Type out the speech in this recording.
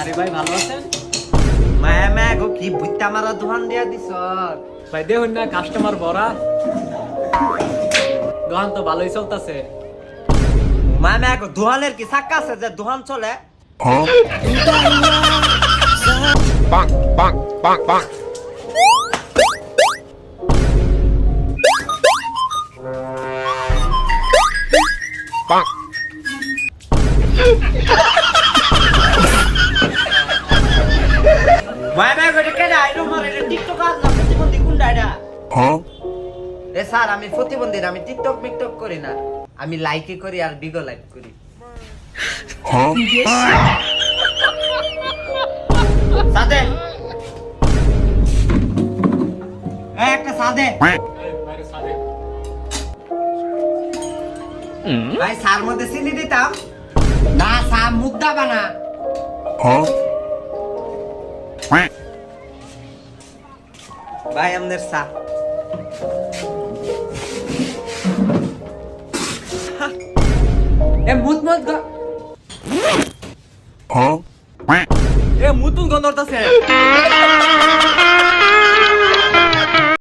আরে ভাই ভালো আছেন? মায়া গো কি বুইতা মারা দোকান দিয়া দিছ। ভাই দেখুন না কাস্টমার ভরা, দোকান তো ভালোই চলতেছে। মায়া গো দোকানের কি চাক্কা আছে যে দোকান চলে? Bonk, bonk, bonk, bonk. Bonk. মায়া গো এটা কেডা? আইরো মারে এটা টিকটক আর না প্রতিবন্ধী কোনটা এটা? এ স্যার আমি প্রতিবন্ধী না, আমি টিকটক মিকটক করি না, আমি লাইকে করি আর বিগো লাইক করি। সাদে একটা সাদে ভাই সার মধ্যে চিনি দিতাম না, সা মুখ দাবা না। ভাই আমাদের সা এ মুত মুত গো এ মুতুন গন্ধ হতাছে।